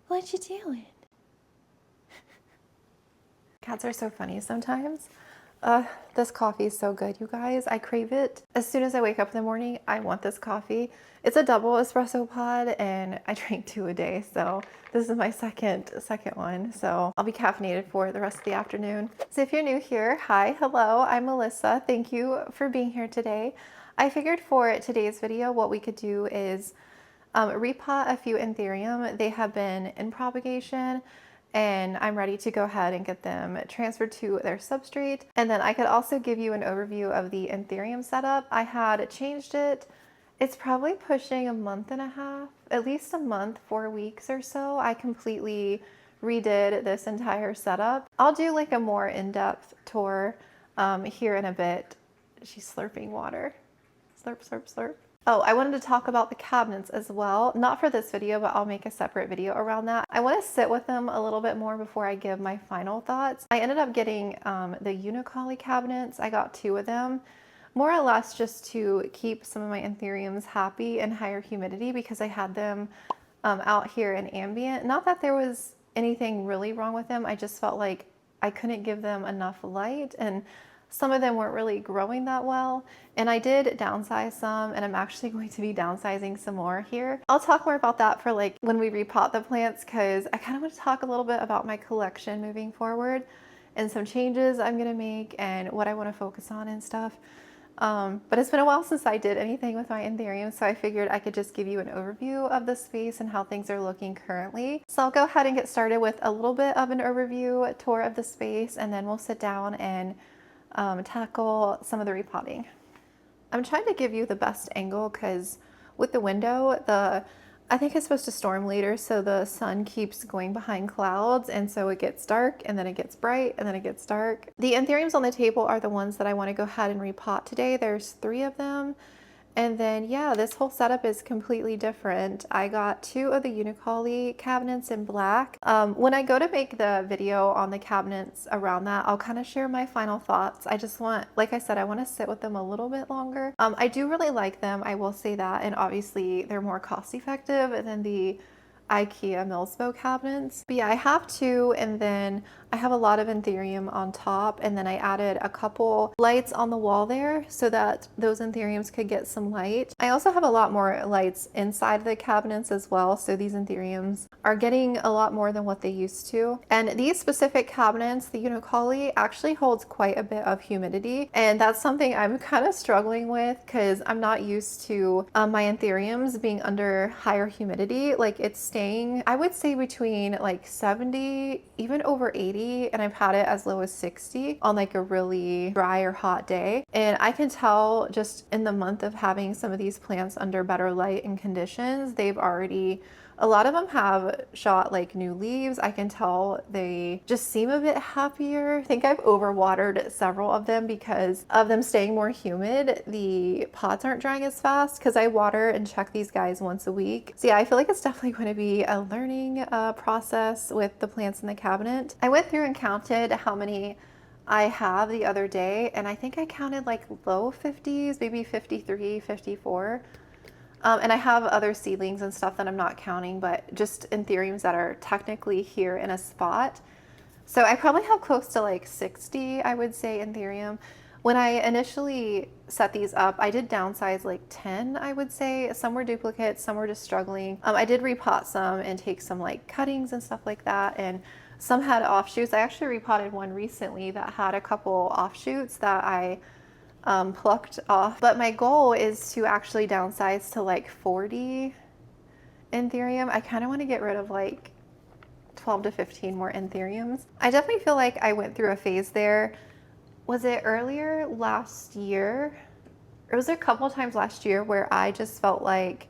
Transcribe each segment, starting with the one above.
What you doing? Cats are so funny sometimes. This coffee is so good, you guys. I crave it. As soon as I wake up in the morning, I want this coffee. It's a double espresso pod and I drink 2 a day. So this is my second one. So I'll be caffeinated for the rest of the afternoon. So if you're new here, hi, hello, I'm Melissa. Thank you for being here today. I figured for today's video, what we could do is repot a few Anthurium. They have been in propagation and I'm ready to go ahead and get them transferred to their substrate. And then I could also give you an overview of the Anthurium setup. I had changed it. It's probably pushing a month and a half, at least a month, 4 weeks or so. I completely redid this entire setup. I'll do like a more in-depth tour here in a bit. She's slurping water. Slurp, slurp, slurp. Oh, I wanted to talk about the cabinets as well. Not for this video, but I'll make a separate video around that. I want to sit with them a little bit more before I give my final thoughts. I ended up getting the Unicolly cabinets. I got 2 of them, more or less just to keep some of my Anthuriums happy in higher humidity because I had them out here in ambient. Not that there was anything really wrong with them. I just felt like I couldn't give them enough light and some of them weren't really growing that well. And I did downsize some and I'm actually going to be downsizing some more here. I'll talk more about that for like when we repot the plants because I kind of want to talk a little bit about my collection moving forward and some changes I'm going to make and what I want to focus on and stuff. But it's been a while since I did anything with my Anthurium, so I figured I could just give you an overview of the space and how things are looking currently. So I'll go ahead and get started with a little bit of an overview tour of the space and then we'll sit down and tackle some of the repotting. I'm trying to give you the best angle because with the window, I think it's supposed to storm later, so the sun keeps going behind clouds and so it gets dark and then it gets bright and then it gets dark. The Anthuriums on the table are the ones that I want to go ahead and repot today. There's 3 of them. And then, yeah, this whole setup is completely different. I got 2 of the Unicolly cabinets in black. When I go to make the video on the cabinets around that, I'll kind of share my final thoughts. I just want, like I said, I want to sit with them a little bit longer. I do really like them, I will say that, and obviously they're more cost effective than the IKEA Millspo cabinets. But yeah, I have 2 and then I have a lot of Anthurium on top and then I added a couple lights on the wall there so that those Anthuriums could get some light. I also have a lot more lights inside the cabinets as well, so these Anthuriums are getting a lot more than what they used to. And these specific cabinets, the Unicolly, actually holds quite a bit of humidity and that's something I'm kind of struggling with because I'm not used to my Anthuriums being under higher humidity. Like it's staying, I would say between like 70, even over 80, and I've had it as low as 60 on like a really dry or hot day. And I can tell just in the month of having some of these plants under better light and conditions, they've already, a lot of them have shot like new leaves. I can tell they just seem a bit happier. I think I've overwatered several of them because of them staying more humid. The pots aren't drying as fast because I water and check these guys once a week. So yeah, I feel like it's definitely going to be a learning process with the plants in the cabinet. I went through and counted how many I have the other day and I think I counted like low 50s, maybe 53, 54. And I have other seedlings and stuff that I'm not counting, but just Anthuriums that are technically here in a spot. So I probably have close to like 60, I would say, Anthurium. When I initially set these up, I did downsize like 10, I would say. Some were duplicates, some were just struggling. I did repot some and take some like cuttings and stuff like that. And some had offshoots. I actually repotted one recently that had a couple offshoots that I plucked off. But my goal is to actually downsize to like 40 Anthurium. I kind of want to get rid of like 12 to 15 more Anthuriums. I definitely feel like I went through a phase there. Was it earlier last year? Or was there a couple times last year where I just felt like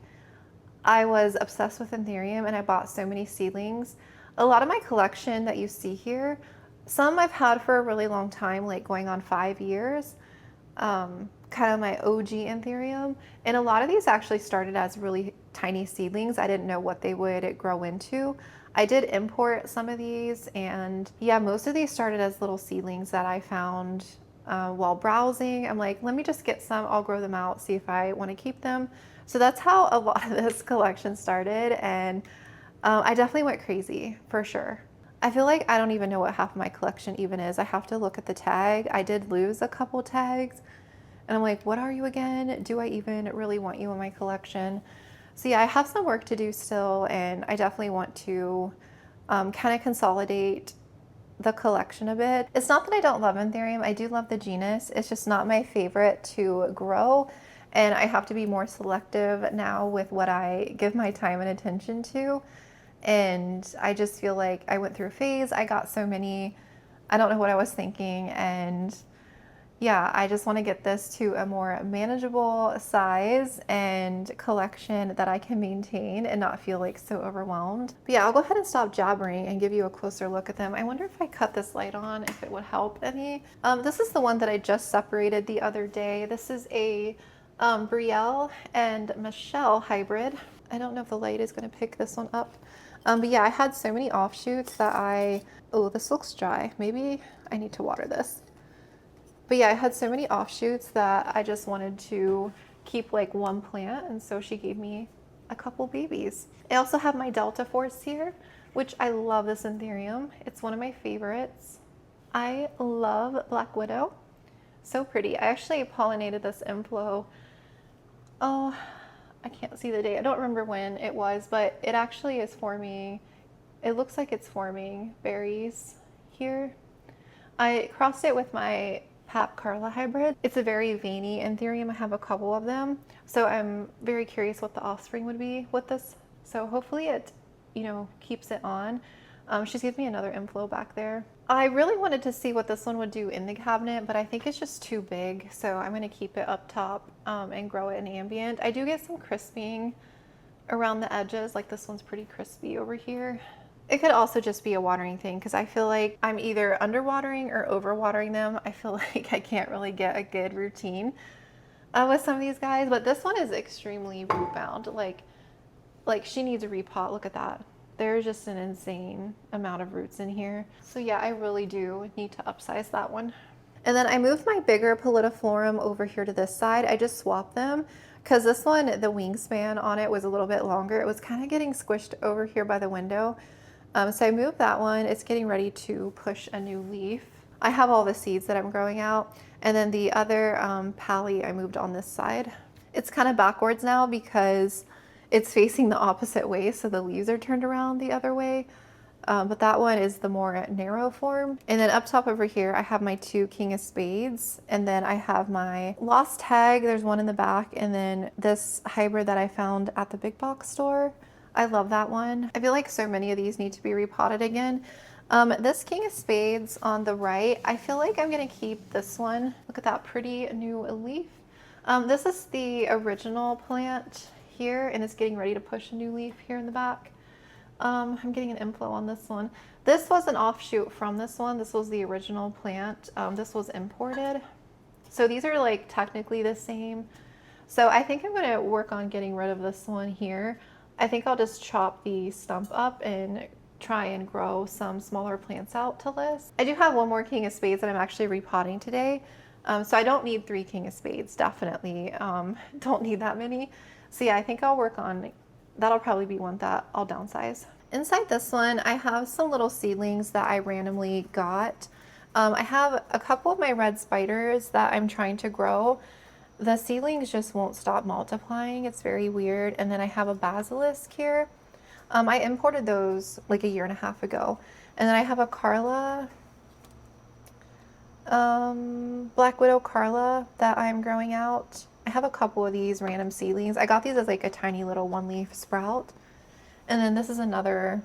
I was obsessed with Anthurium and I bought so many seedlings. A lot of my collection that you see here, some I've had for a really long time, like going on 5 years. Kind of my OG Anthurium. And a lot of these actually started as really tiny seedlings. I didn't know what they would grow into. I did import some of these and yeah, most of these started as little seedlings that I found while browsing. I'm like, let me just get some, I'll grow them out, see if I want to keep them. So that's how a lot of this collection started. And I definitely went crazy for sure. I feel like I don't even know what half of my collection even is. I have to look at the tag. I did lose a couple tags and I'm like, what are you again? Do I even really want you in my collection? So yeah, I have some work to do still, and I definitely want to kind of consolidate the collection a bit. It's not that I don't love Anthurium. I do love the genus. It's just not my favorite to grow, and I have to be more selective now with what I give my time and attention to. And I just feel like I went through a phase. I got so many, I don't know what I was thinking, and yeah, I just want to get this to a more manageable size and collection that I can maintain and not feel like so overwhelmed. But yeah, I'll go ahead and stop jabbering and give you a closer look at them. I wonder if I cut this light on, if it would help any. This is the one that I just separated the other day. This is a Brielle and Michelle hybrid. I don't know if the light is going to pick this one up. But yeah, I had so many offshoots that oh, this looks dry. Maybe I need to water this. But yeah, I had so many offshoots that I just wanted to keep like one plant, and so she gave me a couple babies. I also have my Delta Force here, which I love this Anthurium. It's one of my favorites. I love Black Widow. So pretty. I actually pollinated this inflow. Oh, I can't see the date. I don't remember when it was, but it actually is forming. It looks like it's forming berries here. I crossed it with my Pap Carla hybrid. It's a very veiny Anthurium. I have a couple of them. So I'm very curious what the offspring would be with this. So hopefully it, keeps it on. She's given me another inflow back there. I really wanted to see what this one would do in the cabinet, but I think it's just too big. So I'm gonna keep it up top and grow it in ambient. I do get some crisping around the edges. Like this one's pretty crispy over here. It could also just be a watering thing because I feel like I'm either underwatering or overwatering them. I feel like I can't really get a good routine with some of these guys, but this one is extremely root bound. Like she needs a repot. Look at that. There's just an insane amount of roots in here. So yeah, I really do need to upsize that one. And then I moved my bigger Pallidiflorum over here to this side. I just swapped them because this one, the wingspan on it was a little bit longer. It was kind of getting squished over here by the window. So I moved that one. It's getting ready to push a new leaf. I have all the seeds that I'm growing out. And then the other pally I moved on this side. It's kind of backwards now because it's facing the opposite way. So the leaves are turned around the other way. But that one is the more narrow form. And then up top over here, I have my 2 King of Spades. And then I have my Lost Tag. There's one in the back. And then this hybrid that I found at the big box store. I love that one. I feel like so many of these need to be repotted again. This King of Spades on the right, I feel like I'm gonna keep this one. Look at that pretty new leaf. This is the original plant here, and it's getting ready to push a new leaf here in the back. I'm getting an inflow on this one. This was an offshoot from this one. This was the original plant. This was imported. So these are like technically the same. So I think I'm gonna work on getting rid of this one here. I think I'll just chop the stump up and try and grow some smaller plants out to this. I do have one more King of Spades that I'm actually repotting today. So I don't need 3 King of Spades, definitely. Don't need that many. So yeah, I think I'll work on, that'll probably be one that I'll downsize. Inside this one, I have some little seedlings that I randomly got. I have a couple of my red spiders that I'm trying to grow. The seedlings just won't stop multiplying. It's very weird. And then I have a basilisk here. I imported those like a year and a half ago. And then I have a Carla, Black Widow Carla that I'm growing out. I have a couple of these random seedlings. I got these as like a tiny little 1-leaf sprout. And then this is another,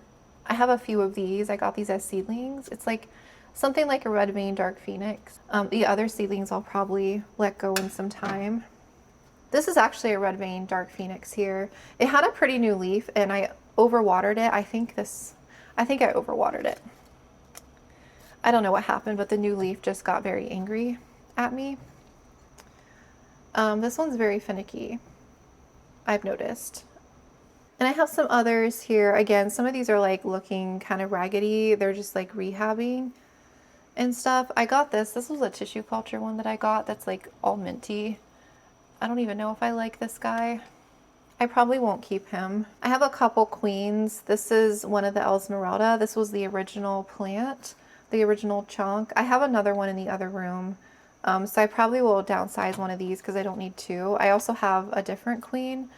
I have a few of these. I got these as seedlings. It's like something like a red vein dark phoenix. The other seedlings I'll probably let go in some time. This is actually a red vein dark phoenix here. It had a pretty new leaf and I overwatered it. I think I overwatered it. I don't know what happened, but the new leaf just got very angry at me. This one's very finicky, I've noticed. And I have some others here. Again, some of these are like looking kind of raggedy. They're just like rehabbing and stuff. I got this. This was a tissue culture one that I got that's like all minty. I don't even know if I like this guy. I probably won't keep him. I have a couple queens. This is one of the Esmeralda. This was the original plant, the original chunk. I have another one in the other room. So I probably will downsize one of these because I don't need two. I also have a different queen.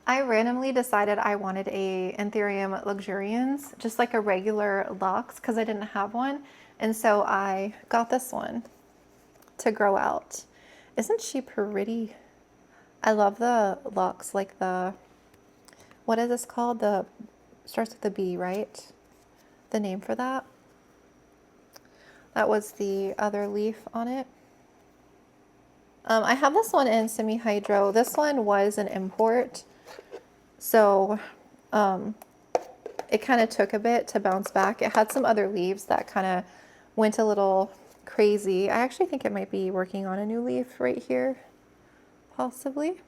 I randomly decided I wanted a Anthurium luxurians, just like a regular Lux, because I didn't have one. And so I got this one to grow out. Isn't she pretty? I love the Lux, like the, what is this called? The, starts with the B, right? The name for that. That was the other leaf on it. I have this one in semi-hydro. This one was an import. So it kind of took a bit to bounce back. It had some other leaves that kind of went a little crazy. I actually think it might be working on a new leaf right here, possibly.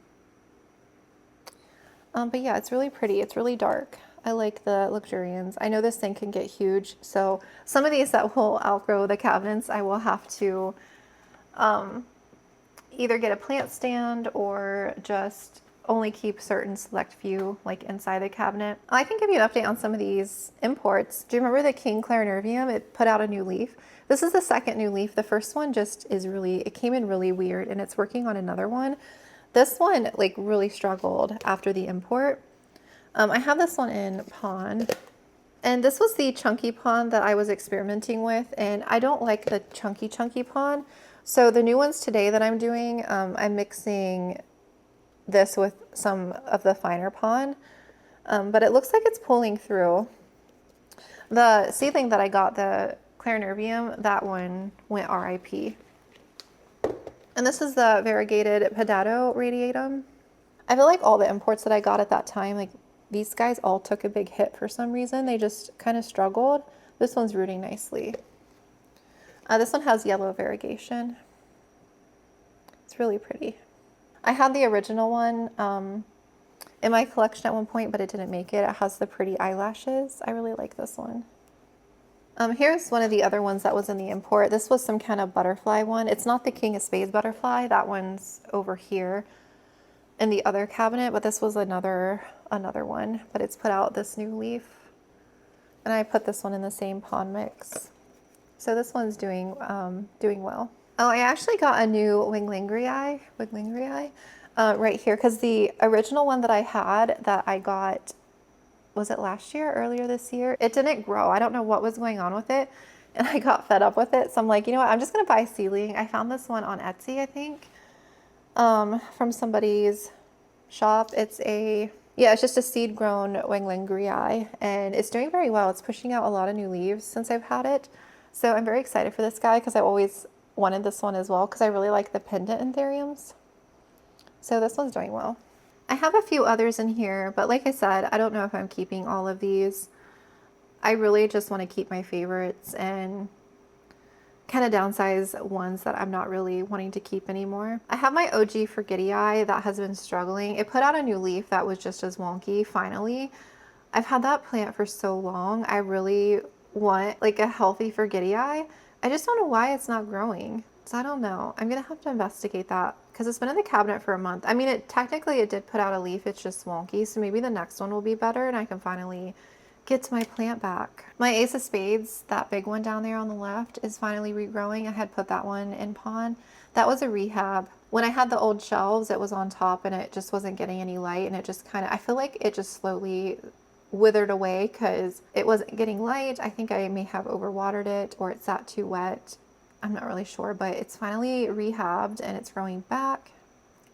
But yeah, it's really pretty. It's really dark. I like the luxurians. I know this thing can get huge, so some of these that will outgrow the cabinets, I will have to either get a plant stand or just only keep certain select few like inside the cabinet. I can give you an update on some of these imports. Do you remember the King Clarinervium? It put out a new leaf. This is the second new leaf. The first one just is really, it came in really weird and it's working on another one. This one like really struggled after the import. I have this one in pond. And this was the chunky pond that I was experimenting with, and I don't like the chunky pond. So the new ones today that I'm doing, I'm mixing this with some of the finer pond, but it looks like it's pulling through. The seedling that I got, the Clarinervium, that one went RIP. And this is the variegated Pedato radiatum. I feel like all the imports that I got at that time, like these guys all took a big hit for some reason. They just kind of struggled. This one's rooting nicely. This one has yellow variegation. It's really pretty. I had the original one in my collection at one point, but it didn't make it. It has the pretty eyelashes. I really like this one. Here's one of the other ones that was in the import. This was some kind of butterfly one. It's not the King of Spades butterfly. That one's over here in the other cabinet, but this was another one. But it's put out this new leaf. And I put this one in the same pond mix. So this one's doing well. Oh, I actually got a new Winglingrii right here, because the original one that I had that I got, was it last year, earlier this year? It didn't grow. I don't know what was going on with it, and I got fed up with it. So I'm like, you know what? I'm just gonna buy a seedling. I found this one on Etsy, I think, from somebody's shop. It's just a seed grown Winglingrii, and it's doing very well. It's pushing out a lot of new leaves since I've had it. So I'm very excited for this guy because I always wanted this one as well because I really like the pendant Anthuriums. So this one's doing well. I have a few others in here, but like I said, I don't know if I'm keeping all of these. I really just want to keep my favorites and kind of downsize ones that I'm not really wanting to keep anymore. I have my OG Forgetii that has been struggling. It put out a new leaf that was just as wonky, finally. I've had that plant for so long. I really want like a healthy Forgetii. I just don't know why it's not growing. So I don't know. I'm gonna have to investigate that because it's been in the cabinet for a month. I mean, it did put out a leaf. It's just wonky. So maybe the next one will be better and I can finally get to my plant back. My Ace of Spades, that big one down there on the left, is finally regrowing. I had put that one in pond. That was a rehab. When I had the old shelves, it was on top and it just wasn't getting any light, and it just kind of, I feel like it just slowly withered away because it wasn't getting light. I think I may have overwatered it or it sat too wet. I'm not really sure, but it's finally rehabbed and it's growing back.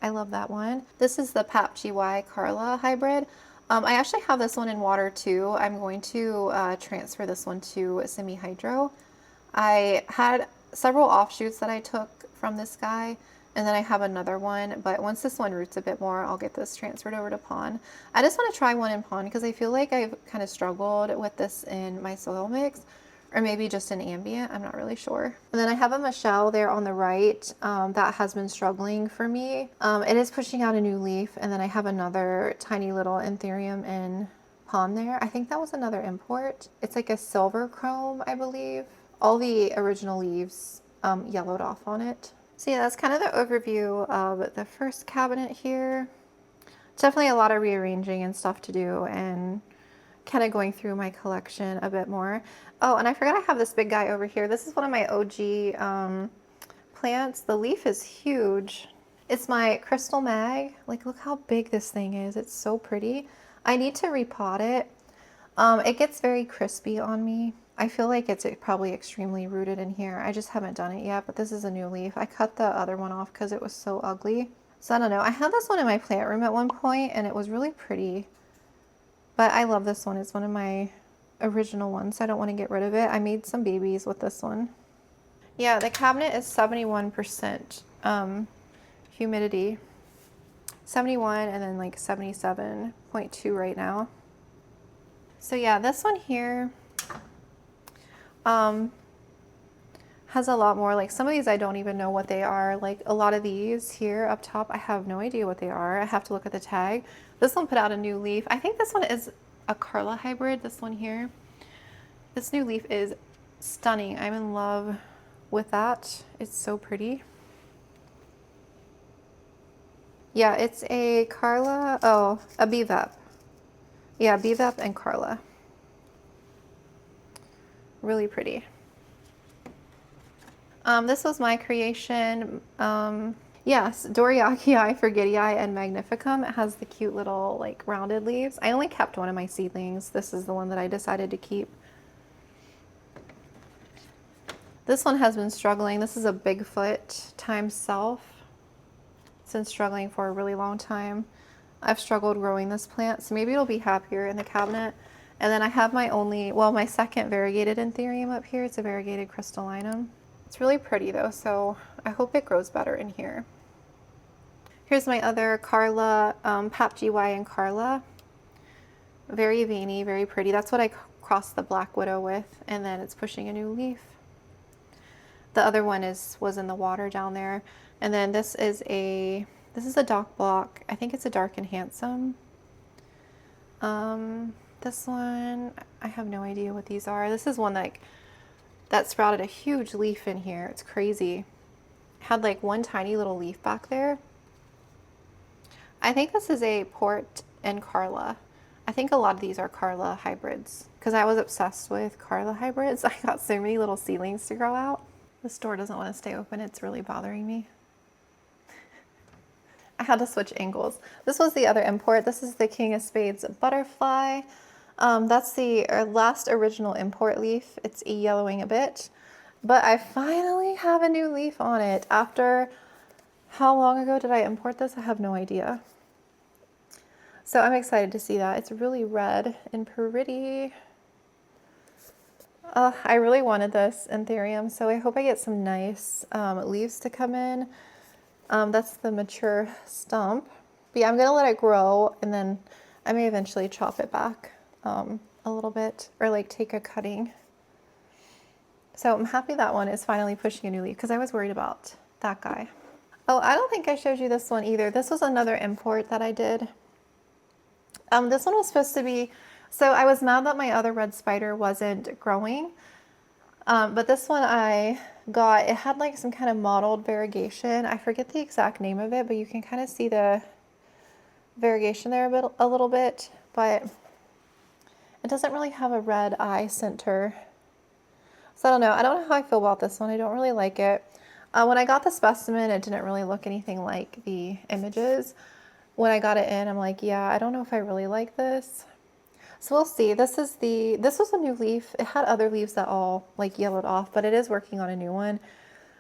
I love that one. This is the Pap GY Carla hybrid. I actually have this one in water too. I'm going to transfer this one to semi-hydro. I had several offshoots that I took from this guy, and then I have another one, but once this one roots a bit more, I'll get this transferred over to pond. I just want to try one in pond because I feel like I've kind of struggled with this in my soil mix, or maybe just in ambient, I'm not really sure. And then I have a Michelle there on the right that has been struggling for me. It is pushing out a new leaf, and then I have another tiny little Anthurium in pond there. I think that was another import. It's like a silver chrome, I believe. All the original leaves yellowed off on it. So yeah, that's kind of the overview of the first cabinet here. Definitely a lot of rearranging and stuff to do, and kind of going through my collection a bit more. Oh, and I forgot I have this big guy over here. This is one of my OG plants. The leaf is huge. It's my crystal mag. Like, look how big this thing is. It's so pretty. I need to repot it. It gets very crispy on me. I feel like it's probably extremely rooted in here. I just haven't done it yet, but this is a new leaf. I cut the other one off because it was so ugly. So I don't know. I had this one in my plant room at one point and it was really pretty. But I love this one. It's one of my original ones. So I don't want to get rid of it. I made some babies with this one. Yeah, the cabinet is 71% humidity. 71 and then like 77.2 right now. So yeah, this one here has a lot more, like some of these I don't even know what they are. Like a lot of these here up top, I have no idea what they are. I have to look at the tag. This one put out a new leaf. I think this one is a Carla hybrid, this one here. This new leaf is stunning. I'm in love with that. It's so pretty. Yeah, it's a Carla, oh, a BVEP. Yeah, BVEP and Carla. Really pretty. This was my creation. Yes, Doriaceae, Forgetii, and Magnificum. It has the cute little like rounded leaves. I only kept one of my seedlings. This is the one that I decided to keep. This one has been struggling. This is a Bigfoot times self. It's been struggling for a really long time. I've struggled growing this plant, so maybe it'll be happier in the cabinet. And then I have my my second variegated Anthurium up here. It's a variegated crystallinum. It's really pretty though, so I hope it grows better in here. Here's my other Carla, Pap GY and Carla. Very veiny, very pretty. That's what I crossed the Black Widow with, and then it's pushing a new leaf. The other one was in the water down there. And then this is a Dock Block. I think it's a Dark and Handsome. This one, I have no idea what these are. This is one that sprouted a huge leaf in here. It's crazy. Had like one tiny little leaf back there. I think this is a Port and Carla. I think a lot of these are Carla hybrids because I was obsessed with Carla hybrids. I got so many little seedlings to grow out. This door doesn't want to stay open. It's really bothering me. I had to switch angles. This was the other import. This is the King of Spades butterfly. That's the last original import leaf. It's yellowing a bit, but I finally have a new leaf on it. After how long ago did I import this? I have no idea. So I'm excited to see that. It's really red and pretty. I really wanted this Anthurium, so I hope I get some nice leaves to come in. That's the mature stump. But yeah, I'm gonna let it grow and then I may eventually chop it back a little bit or like take a cutting. So I'm happy that one is finally pushing a new leaf because I was worried about that guy. Oh, I don't think I showed you this one either. This was another import that I did. This one was supposed to be, so I was mad that my other red spider wasn't growing. But this one I got, it had like some kind of mottled variegation. I forget the exact name of it, but you can kind of see the variegation there a little bit, but it doesn't really have a red eye center. So I don't know how I feel about this one. I don't really like it. When I got the specimen, it didn't really look anything like the images. When I got it in, I'm like, yeah, I don't know if I really like this. So we'll see. This was a new leaf. It had other leaves that all like yellowed off, but it is working on a new one.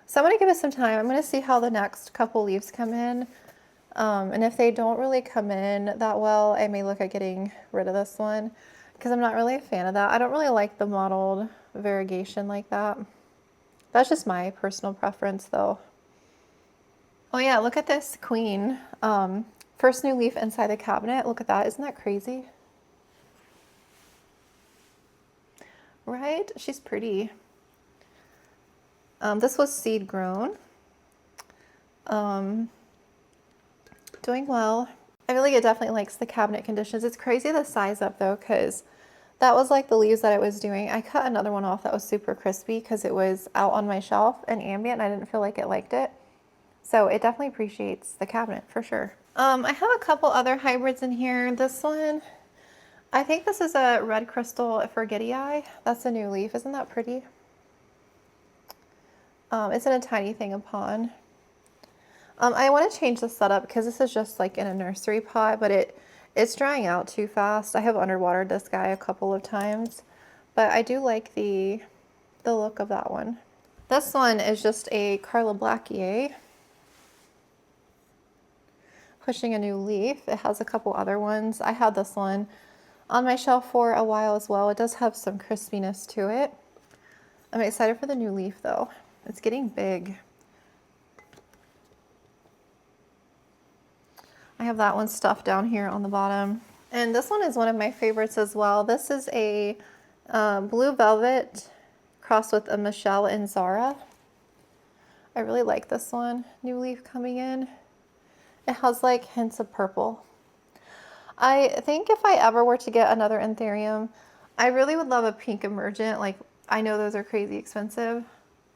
So I'm gonna give it some time. I'm gonna see how the next couple leaves come in. And if they don't really come in that well, I may look at getting rid of this one because I'm not really a fan of that. I don't really like the mottled variegation like that. That's just my personal preference though. Oh yeah, look at this queen. First new leaf inside the cabinet. Look at that. Isn't that crazy? Right? She's pretty. This was seed grown. Doing well. I feel like it definitely likes the cabinet conditions. It's crazy the size up though, because that was like the leaves that it was doing. I cut another one off that was super crispy because it was out on my shelf and ambient and I didn't feel like it liked it. So it definitely appreciates the cabinet for sure. I have a couple other hybrids in here. This one, I think this is a red crystal forgetii. That's a new leaf. Isn't that pretty? It's in a tiny thing of pond. I want to change the setup because this is just like in a nursery pot, but it's drying out too fast. I have underwatered this guy a couple of times, but I do like the look of that one. This one is just a Carla Blackier pushing a new leaf. It has a couple other ones. I had this one on my shelf for a while as well. It does have some crispiness to it. I'm excited for the new leaf though. It's getting big. I have that one stuffed down here on the bottom. And this one is one of my favorites as well. This is a blue velvet crossed with a Michelle and Zara. I really like this one. New leaf coming in. It has like hints of purple. I think if I ever were to get another Anthurium, I really would love a pink emergent. Like, I know those are crazy expensive,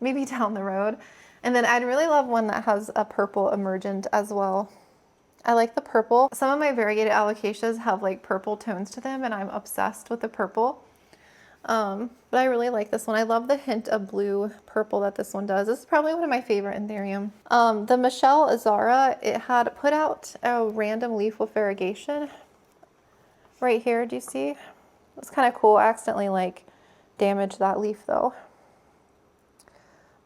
maybe down the road. And then I'd really love one that has a purple emergent as well. I like the purple. Some of my variegated alocasias have like purple tones to them and I'm obsessed with the purple. But I really like this one. I love the hint of blue purple that this one does. This is probably one of my favorite Anthurium. The Michelle Azara, it had put out a random leaf with variegation right here. Do you see? It's kind of cool. I accidentally like damaged that leaf though.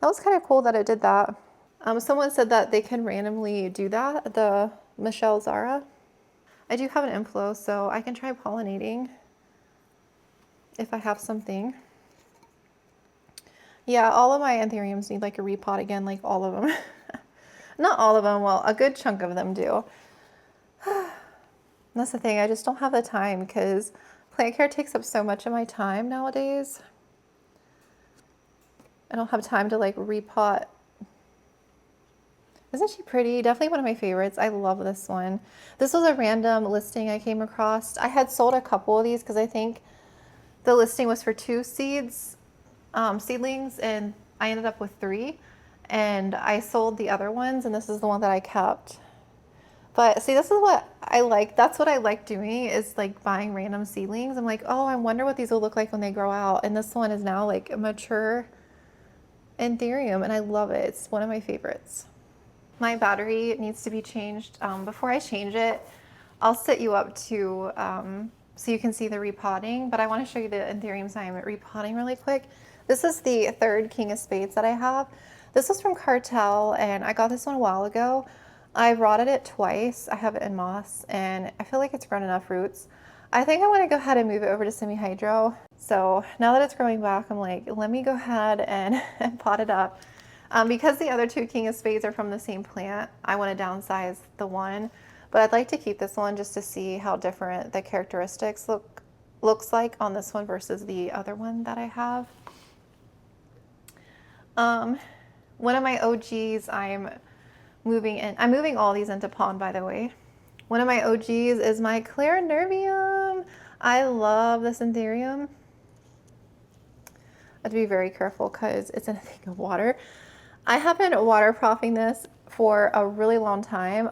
That was kind of cool that it did that. Someone said that they can randomly do that, the Michelle Zara. I do have an inflow, so I can try pollinating if I have something. Yeah, all of my Anthuriums need like a repot again, like all of them. Not all of them, well, a good chunk of them do. That's the thing, I just don't have the time because plant care takes up so much of my time nowadays. I don't have time to like repot. Isn't she pretty? Definitely one of my favorites. I love this one. This was a random listing I came across. I had sold a couple of these because I think the listing was for 2 seedlings, and I ended up with 3. And I sold the other ones, and this is the one that I kept. But see, this is what I like. That's what I like doing, is like buying random seedlings. I'm like, oh, I wonder what these will look like when they grow out. And this one is now like a mature Anthurium, and I love it. It's one of my favorites. My battery needs to be changed. Before I change it, I'll set you up to so you can see the repotting, but I want to show you the Anthuriums I'm repotting really quick. This is the 3rd King of Spades that I have. This was from Cartel, and I got this one a while ago. I've rotted it twice. I have it in moss, and I feel like it's grown enough roots. I think I want to go ahead and move it over to semi-hydro. So now that it's growing back, I'm like, let me go ahead and pot it up. Because the other 2 King of Spades are from the same plant, I want to downsize the one, but I'd like to keep this one just to see how different the characteristics looks like on this one versus the other one that I have. One of my OGs I'm moving all these into pond, by the way. One of my OGs is my Clarinervium. I love this Anthurium. I have to be very careful because it's in a thing of water. I have been water propping this for a really long time.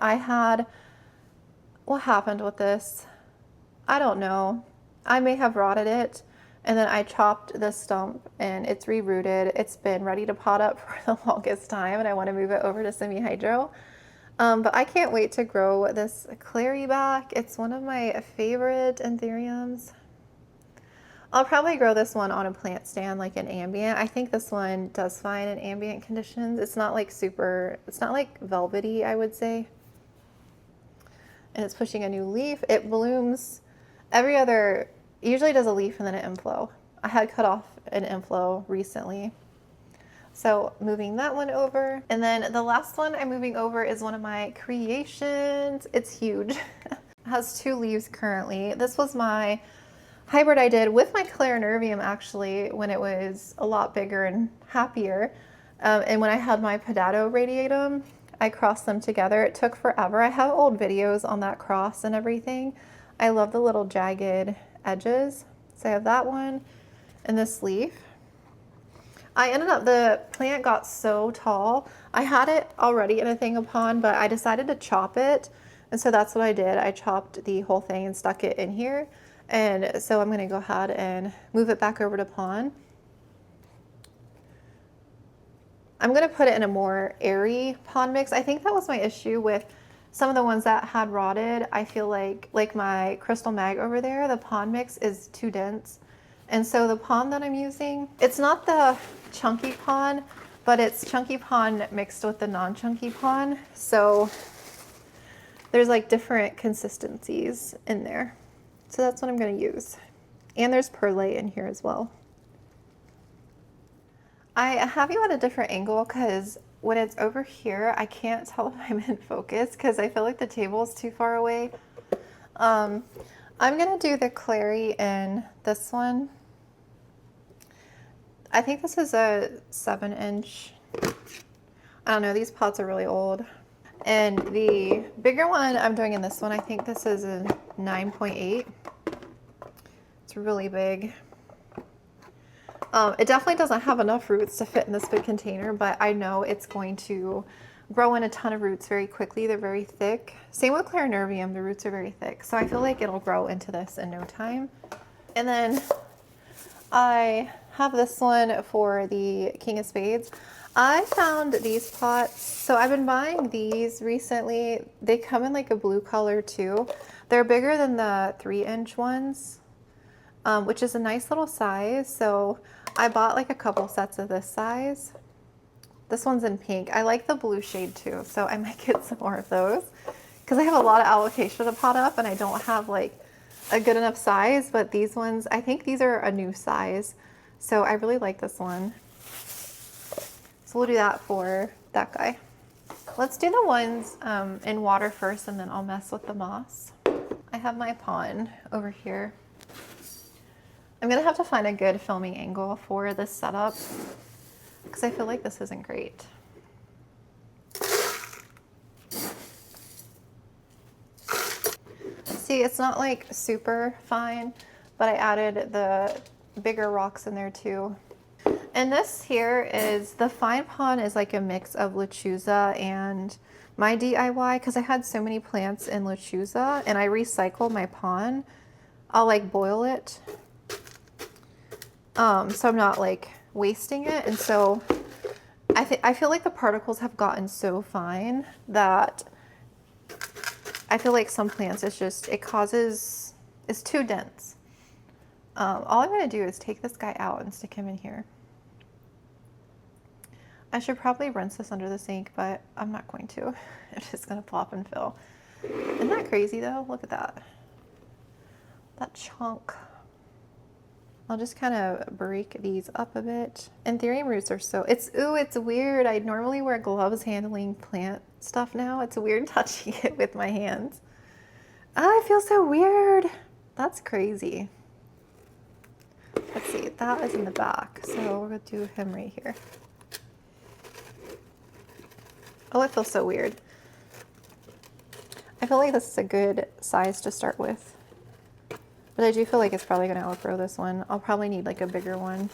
What happened with this? I don't know. I may have rotted it, and then I chopped the stump and it's rerooted. It's been ready to pot up for the longest time, and I want to move it over to semi-hydro. But I can't wait to grow this Clary back. It's one of my favorite Anthuriums. I'll probably grow this one on a plant stand, like in ambient. I think this one does fine in ambient conditions. It's not like it's not like velvety, I would say. And it's pushing a new leaf. It blooms usually does a leaf and then an inflow. I had cut off an inflow recently. So moving that one over. And then the last one I'm moving over is one of my creations. It's huge. It has 2 leaves currently. This was my hybrid I did with my Clarinervium actually when it was a lot bigger and happier. And when I had my Potato radiatum, I crossed them together. It took forever. I have old videos on that cross and everything. I love the little jagged edges. So I have that one and this leaf. The plant got so tall. I had it already in a thing of pond, but I decided to chop it And so that's what I did. I chopped the whole thing and stuck it in here. And so I'm going to go ahead and move it back over to pond. I'm going to put it in a more airy pond mix. I think that was my issue with some of the ones that had rotted. I feel like my Crystal Mag over there, the pond mix is too dense. And so the pond that I'm using, it's not the chunky pond, but it's chunky pond mixed with the non-chunky pond. So there's like different consistencies in there. So that's what I'm going to use. And there's perlite in here as well. I have you at a different angle because when it's over here, I can't tell if I'm in focus because I feel like the table is too far away. I'm going to do the clary in this one. I think this is a 7-inch. I don't know, these pots are really old. And the bigger one I'm doing in this one, I think this is a 9.8. It's really big. It definitely doesn't have enough roots to fit in this big container, but I know it's going to grow in a ton of roots very quickly. They're very thick. Same with Clarinervium, the roots are very thick. So I feel like it'll grow into this in no time. And then I have this one for the King of Spades. I found these pots. So I've been buying these recently. They come in like a blue color too. They're bigger than the 3-inch ones, which is a nice little size. So I bought like a couple sets of this size. This one's in pink. I like the blue shade too, so I might get some more of those because I have a lot of allocation to pot up and I don't have like a good enough size, but these ones, I think these are a new size. So I really like this one. So we'll do that for that guy. Let's do the ones in water first and then I'll mess with the moss. I have my pond over here. I'm gonna have to find a good filming angle for this setup because I feel like this isn't great. See, it's not like super fine, but I added the bigger rocks in there too. And this here is, the fine pond is like a mix of lechuza and my DIY because I had so many plants in lechuza and I recycle my pond. I'll like boil it. So I'm not like wasting it. And so I feel like the particles have gotten so fine that I feel like some plants, it's too dense. All I'm gonna do is take this guy out and stick him in here. I should probably rinse this under the sink, but I'm not going to. I'm just gonna plop and fill. Isn't that crazy though? Look at that. That chunk. I'll just kind of break these up a bit. Anthurium roots are so, it's weird. I normally wear gloves handling plant stuff now. It's weird touching it with my hands. Oh, I feel so weird. That's crazy. Let's see, that is in the back. So we're gonna do him right here. Oh, it feels so weird. I feel like this is a good size to start with. But I do feel like it's probably going to outgrow this one. I'll probably need like a bigger one.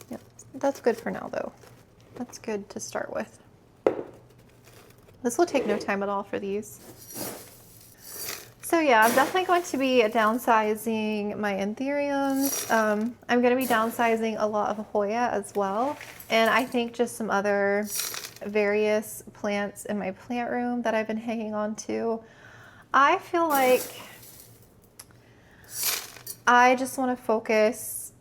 Yep, that's good for now though. That's good to start with. This will take no time at all for these. So yeah, I'm definitely going to be downsizing my Anthuriums. I'm going to be downsizing a lot of Hoya as well. And I think just some other various plants in my plant room that I've been hanging on to. I feel like I just want to focus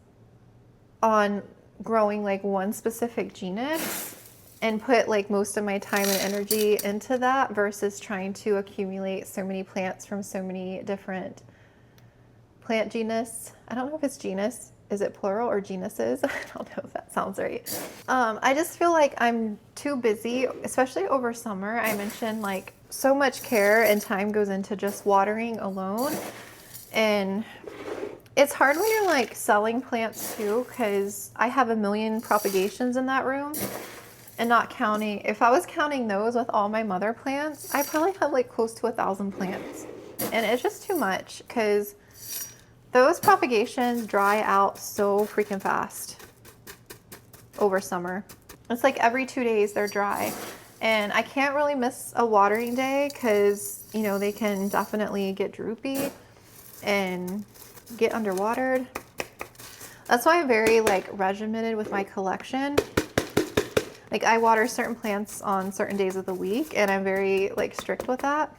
on growing like one specific genus and put like most of my time and energy into that versus trying to accumulate so many plants from so many different plant genus. I don't know if it's genus. Is it plural or genuses? I don't know if that sounds right. I just feel like I'm too busy, especially over summer. I mentioned like so much care and time goes into just watering alone. And it's hard when you're like selling plants too, because I have a million propagations in that room. And not counting, if I was counting those with all my mother plants, I probably have like close to 1,000 plants. And it's just too much because Those propagations dry out so freaking fast over summer. It's like every 2 days they're dry. And I can't really miss a watering day because, you know, they can definitely get droopy and get underwatered. That's why I'm very like regimented with my collection. Like I water certain plants on certain days of the week and I'm very like strict with that.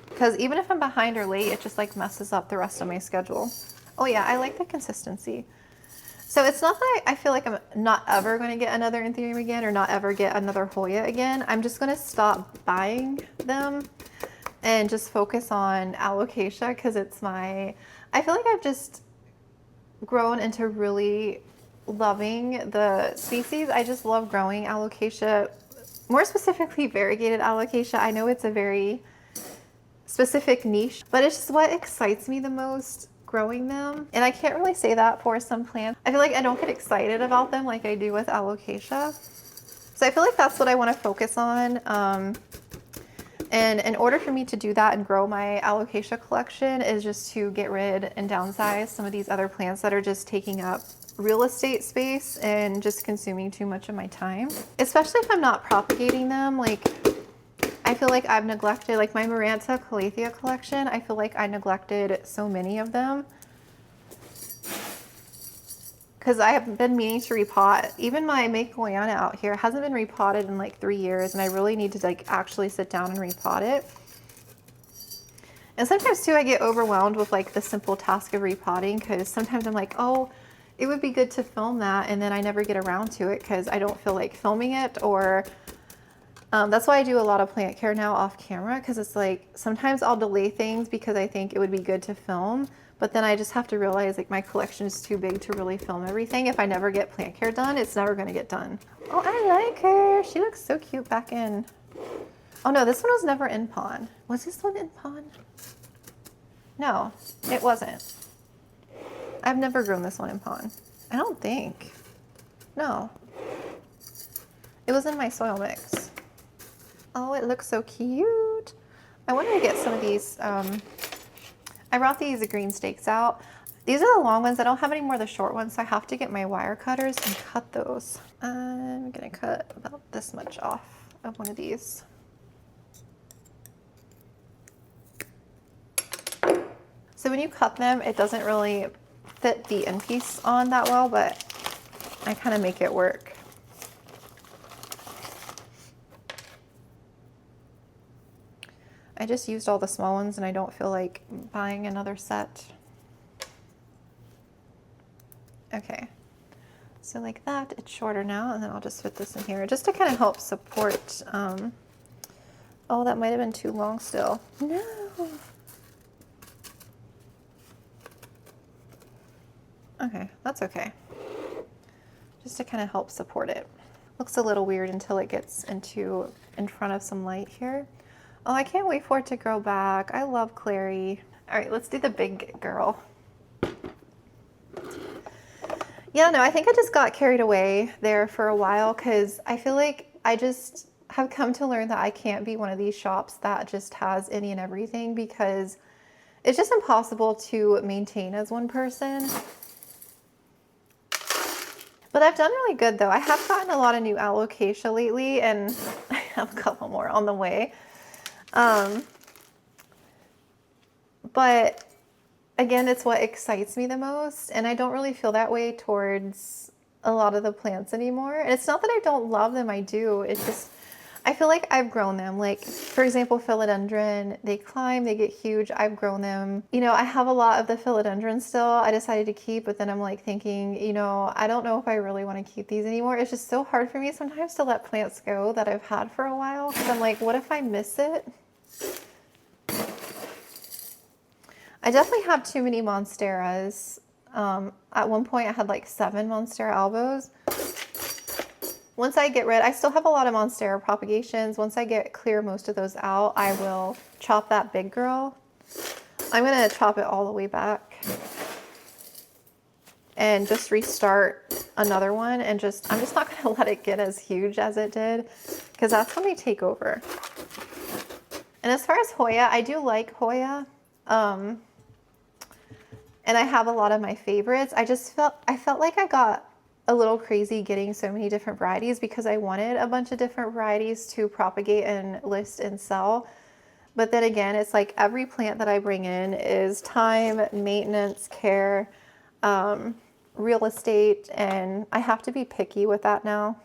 Because even if I'm behind or late, it just like messes up the rest of my schedule. Oh yeah, I like the consistency. So it's not that I feel like I'm not ever going to get another Anthurium again or not ever get another Hoya again. I'm just going to stop buying them and just focus on alocasia because it's I feel like I've just grown into really loving the species. I just love growing alocasia, more specifically variegated alocasia. I know it's a very specific niche, but it's just what excites me the most growing them. And I can't really say that for some plants. I feel like I don't get excited about them like I do with alocasia. So I feel like that's what I want to focus on. And in order for me to do that and grow my alocasia collection is just to get rid and downsize some of these other plants that are just taking up real estate space and just consuming too much of my time. Especially if I'm not propagating them. Like I feel like I've neglected, like my Maranta Calathea collection, I feel like I neglected so many of them. Because I have been meaning to repot. Even my Maykoyana out here hasn't been repotted in like 3 years and I really need to like actually sit down and repot it. And sometimes too I get overwhelmed with like the simple task of repotting because sometimes I'm like, oh, it would be good to film that and then I never get around to it because I don't feel like filming it or that's why I do a lot of plant care now off camera because it's like sometimes I'll delay things because I think it would be good to film, but then I just have to realize like my collection is too big to really film everything. If I never get plant care done, it's never going to get done. Oh, I like her. She looks so cute back in. Oh no, this one was never in pond. Was this one in pond? No, it wasn't. I've never grown this one in pond. I don't think. No. It was in my soil mix. Oh, it looks so cute. I wanted to get some of these. I brought these green stakes out. These are the long ones. I don't have any more of the short ones, so I have to get my wire cutters and cut those. I'm gonna cut about this much off of one of these. So when you cut them, it doesn't really fit the end piece on that well, but I kind of make it work. I just used all the small ones and I don't feel like buying another set. Okay, so like that, it's shorter now, and then I'll just fit this in here just to kind of help support. Oh, that might have been too long still. No. Okay, that's okay. Just to kind of help support it. Looks a little weird until it gets in front of some light here. Oh, I can't wait for it to grow back. I love Clary. All right, let's do the big girl. Yeah, no, I think I just got carried away there for a while because I feel like I just have come to learn that I can't be one of these shops that just has any and everything because it's just impossible to maintain as one person. But I've done really good though. I have gotten a lot of new alocasia lately and I have a couple more on the way. But again, it's what excites me the most. And I don't really feel that way towards a lot of the plants anymore. And it's not that I don't love them, I do. It's just, I feel like I've grown them. Like, for example, philodendron, they climb, they get huge. I've grown them. You know, I have a lot of the philodendron still. I decided to keep, but then I'm like thinking, you know, I don't know if I really want to keep these anymore. It's just so hard for me sometimes to let plants go that I've had for a while. Because I'm like, what if I miss it? I definitely have too many monsteras. At one point I had like 7 monstera albos. Once I get rid, I still have a lot of monstera propagations. Once I clear most of those out, I will chop that big girl. I'm gonna chop it all the way back and just restart another one and I'm just not gonna let it get as huge as it did because that's when they take over. And as far as Hoya, I do like Hoya. and I have a lot of my favorites. I felt like I got a little crazy getting so many different varieties because I wanted a bunch of different varieties to propagate and list and sell. But then again, it's like every plant that I bring in is time, maintenance, care, real estate, and I have to be picky with that now.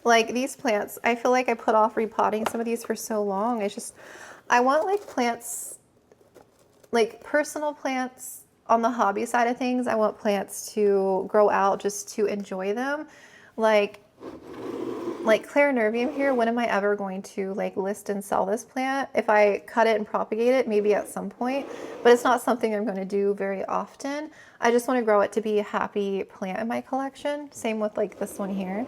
Like these plants, I feel like I put off repotting some of these for so long. It's just, I want like plants, like personal plants on the hobby side of things. I want plants to grow out just to enjoy them. Like Clarinervium here, when am I ever going to like list and sell this plant? If I cut it and propagate it, maybe at some point, but it's not something I'm going to do very often. I just want to grow it to be a happy plant in my collection. Same with like this one here.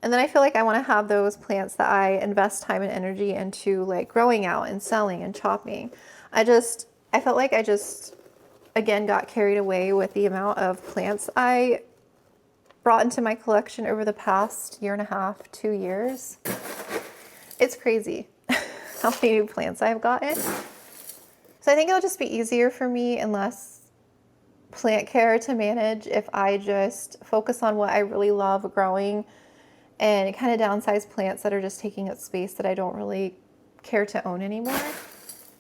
And then I feel like I want to have those plants that I invest time and energy into like growing out and selling and chopping. I felt like I just, again, got carried away with the amount of plants I brought into my collection over the past year and a half, 2 years. It's crazy how many new plants I've gotten. So I think it'll just be easier for me and less plant care to manage if I just focus on what I really love growing and kind of downsize plants that are just taking up space that I don't really care to own anymore.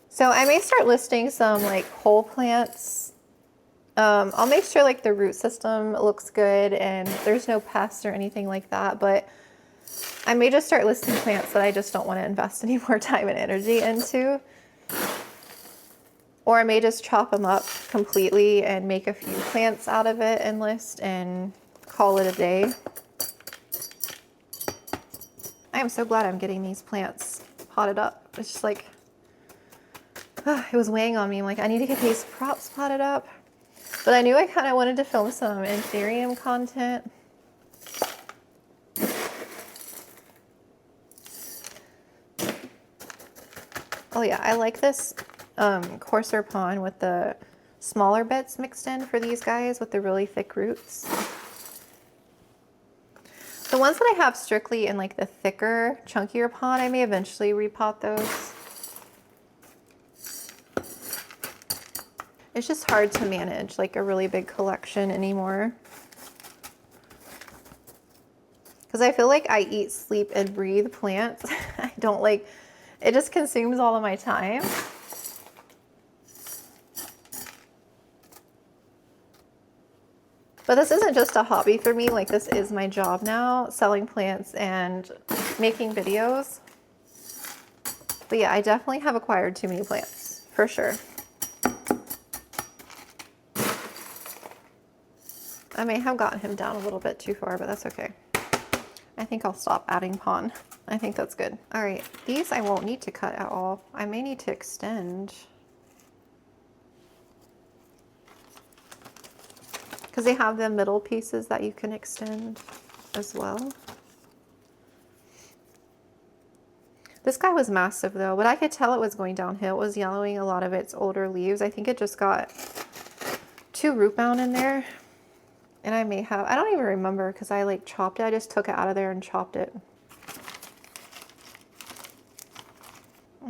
So I may start listing some like whole plants. I'll make sure like the root system looks good and there's no pests or anything like that, but I may just start listing plants that I just don't want to invest any more time and energy into. Or I may just chop them up completely and make a few plants out of it and list and call it a day. I am so glad I'm getting these plants potted up. It's just like, it was weighing on me. I'm like, I need to get these props potted up. But I knew I kind of wanted to film some Anthurium content. Oh yeah, I like this coarser pond with the smaller bits mixed in for these guys with the really thick roots. The ones that I have strictly in like the thicker, chunkier pond, I may eventually repot those. It's just hard to manage like a really big collection anymore. Because I feel like I eat, sleep, and breathe plants. I don't like, it just consumes all of my time. But this isn't just a hobby for me, like this is my job now, selling plants and making videos. But yeah, I definitely have acquired too many plants, for sure. I may have gotten him down a little bit too far, but that's okay. I think I'll stop adding pon. I think that's good. All right, these I won't need to cut at all. I may need to extend. Because they have the middle pieces that you can extend as well. This guy was massive though, but I could tell it was going downhill. It was yellowing a lot of its older leaves. I think it just got too root bound in there. And I may have, I don't even remember because I like chopped it. I just took it out of there and chopped it.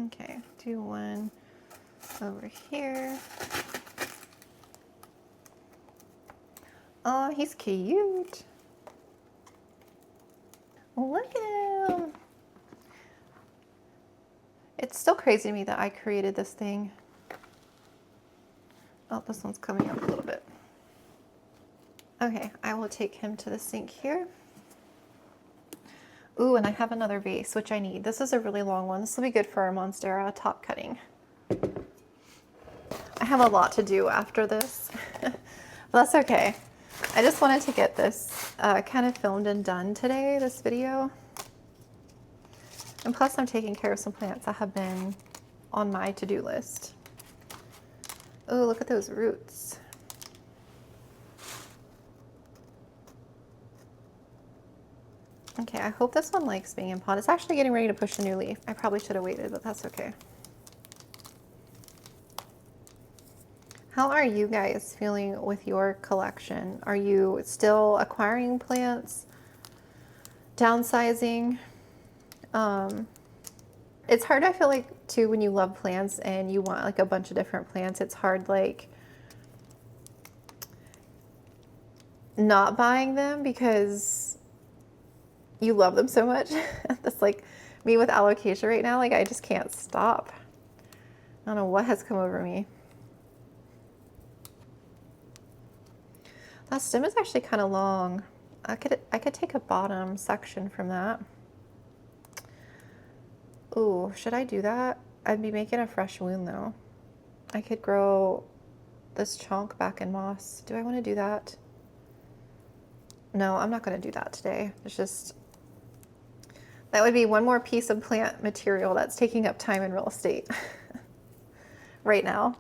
Okay, do one over here. Oh, he's cute. Look at him. It's still crazy to me that I created this thing. Oh, this one's coming up a little bit. Okay, I will take him to the sink here. Ooh, and I have another vase, which I need. This is a really long one. This will be good for our Monstera top cutting. I have a lot to do after this, but that's okay. I just wanted to get this kind of filmed and done today, this video. And plus I'm taking care of some plants that have been on my to-do list. Oh, look at those roots. Okay, I hope this one likes being in pot. It's actually getting ready to push a new leaf. I probably should have waited, but that's okay. How are you guys feeling with your collection? Are you still acquiring plants? Downsizing? It's hard, I feel like, too, when you love plants and you want like a bunch of different plants. It's hard, like, not buying them because you love them so much. That's like me with alocasia right now. Like I just can't stop. I don't know what has come over me. That stem is actually kind of long. I could take a bottom section from that. Ooh, should I do that? I'd be making a fresh wound though. I could grow this chunk back in moss. Do I want to do that? No, I'm not going to do that today. It's just, that would be one more piece of plant material that's taking up time in real estate right now.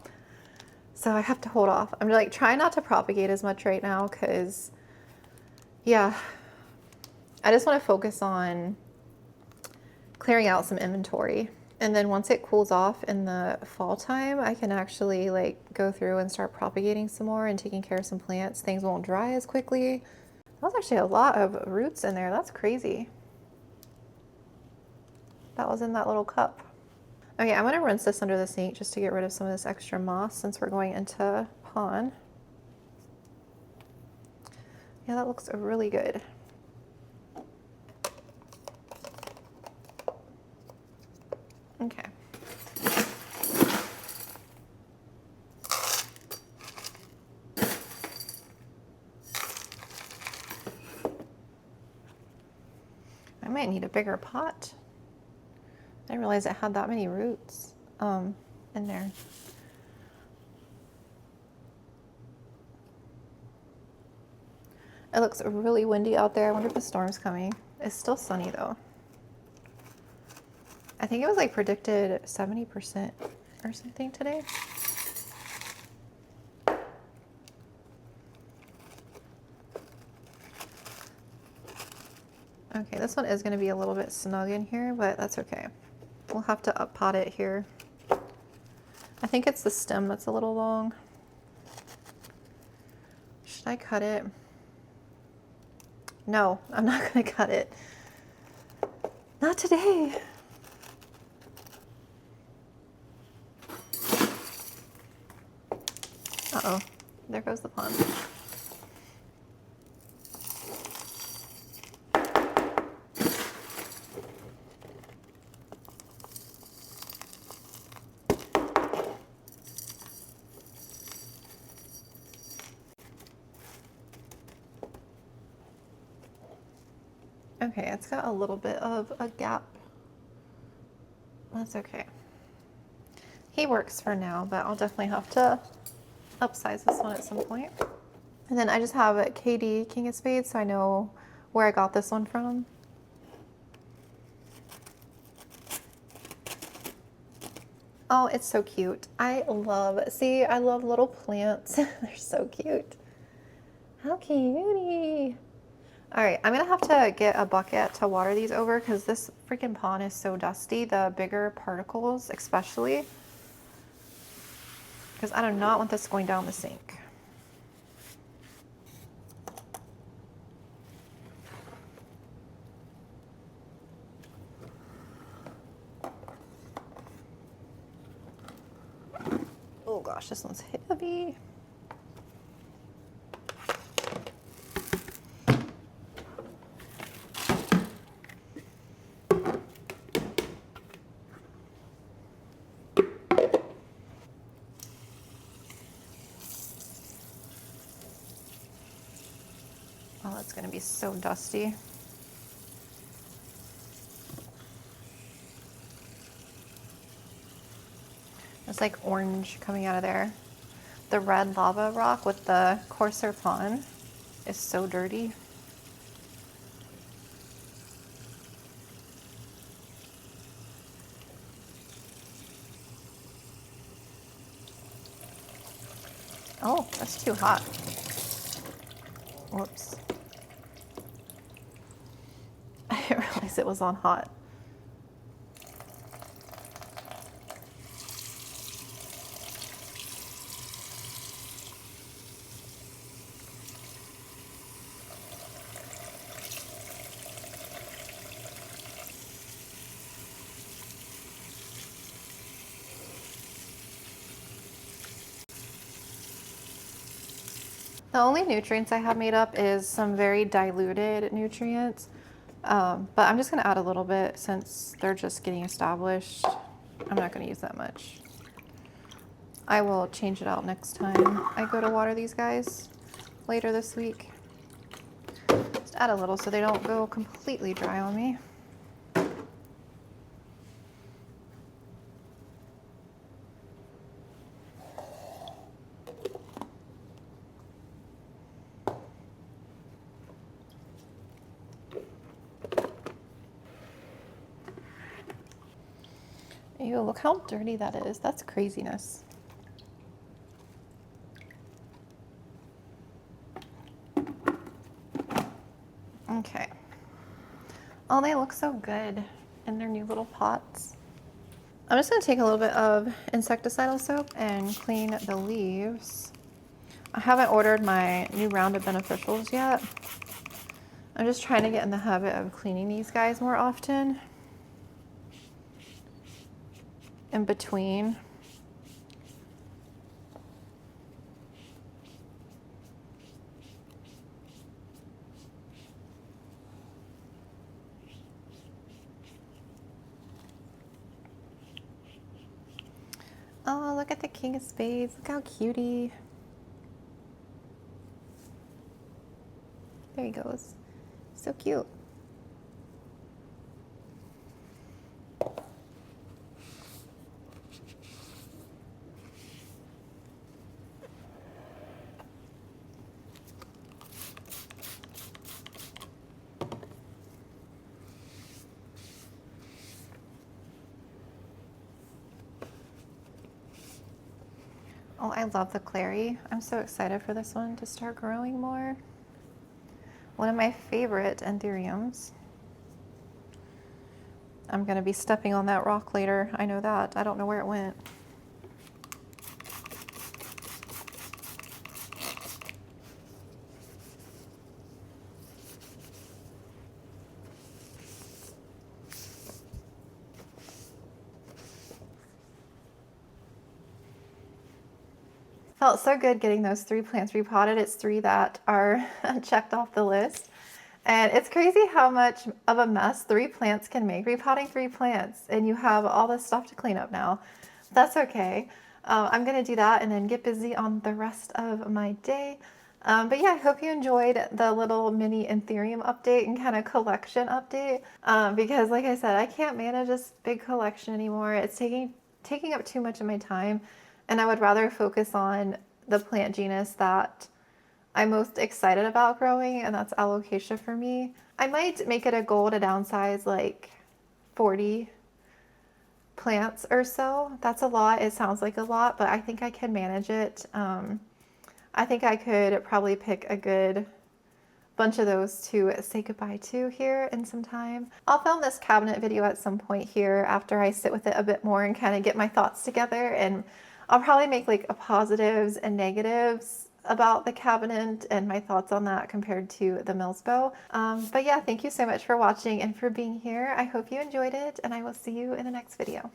So I have to hold off. I'm like trying not to propagate as much right now because, yeah, I just want to focus on clearing out some inventory. And then once it cools off in the fall time, I can actually like go through and start propagating some more and taking care of some plants. Things won't dry as quickly. That was actually a lot of roots in there. That's crazy. That was in that little cup. Okay, I'm gonna rinse this under the sink just to get rid of some of this extra moss since we're going into pond. Yeah, that looks really good. Okay. I might need a bigger pot. I didn't realize it had that many roots in there. It looks really windy out there. I wonder if a storm's coming. It's still sunny though. I think it was like predicted 70% or something today. Okay, this one is going to be a little bit snug in here, but that's okay. We'll have to up pot it here. I think it's the stem that's a little long. Should I cut it? No, I'm not going to cut it. Not today. Uh-oh, there goes the pond. Okay, it's got a little bit of a gap. That's okay. He works for now, but I'll definitely have to upsize this one at some point. And then I just have a KD King of Spades, so I know where I got this one from. Oh, it's so cute. I love little plants. They're so cute. How cutie. All right, I'm gonna have to get a bucket to water these over because this freaking pond is so dusty, the bigger particles especially. Because I do not want this going down the sink. Oh gosh, this one's heavy. Oh, it's gonna be so dusty. It's like orange coming out of there. The red lava rock with the coarser pond is so dirty. Oh, that's too hot. Whoops. I didn't realize it was on hot. The only nutrients I have made up is some very diluted nutrients, but I'm just gonna add a little bit since they're just getting established. I'm not gonna use that much. I will change it out next time I go to water these guys later this week. Just add a little so they don't go completely dry on me. Ew, look how dirty that is. That's craziness. Okay. Oh, they look so good in their new little pots. I'm just gonna take a little bit of insecticidal soap and clean the leaves. I haven't ordered my new round of beneficials yet. I'm just trying to get in the habit of cleaning these guys more often in between. Oh, look at the King of Spades. Look how cutie. There he goes. So cute. Oh, I love the clary. I'm so excited for this one to start growing more. One of my favorite Anthuriums. I'm gonna be stepping on that rock later. I know that. I don't know where it went. Felt so good getting those 3 plants repotted. It's 3 that are checked off the list. And it's crazy how much of a mess 3 plants can make. Repotting 3 plants and you have all this stuff to clean up now. That's okay. I'm gonna do that and then get busy on the rest of my day. But yeah, I hope you enjoyed the little mini Anthurium update and kind of collection update. Because like I said, I can't manage this big collection anymore. It's taking up too much of my time. And I would rather focus on the plant genus that I'm most excited about growing, and that's alocasia for me. I might make it a goal to downsize like 40 plants or so. That's a lot. It sounds like a lot, but I think I can manage it. I think I could probably pick a good bunch of those to say goodbye to here in some time. I'll film this cabinet video at some point here after I sit with it a bit more and kind of get my thoughts together, and I'll probably make like a positives and negatives about the cabinet and my thoughts on that compared to the Millsbow. But yeah, thank you so much for watching and for being here. I hope you enjoyed it, and I will see you in the next video.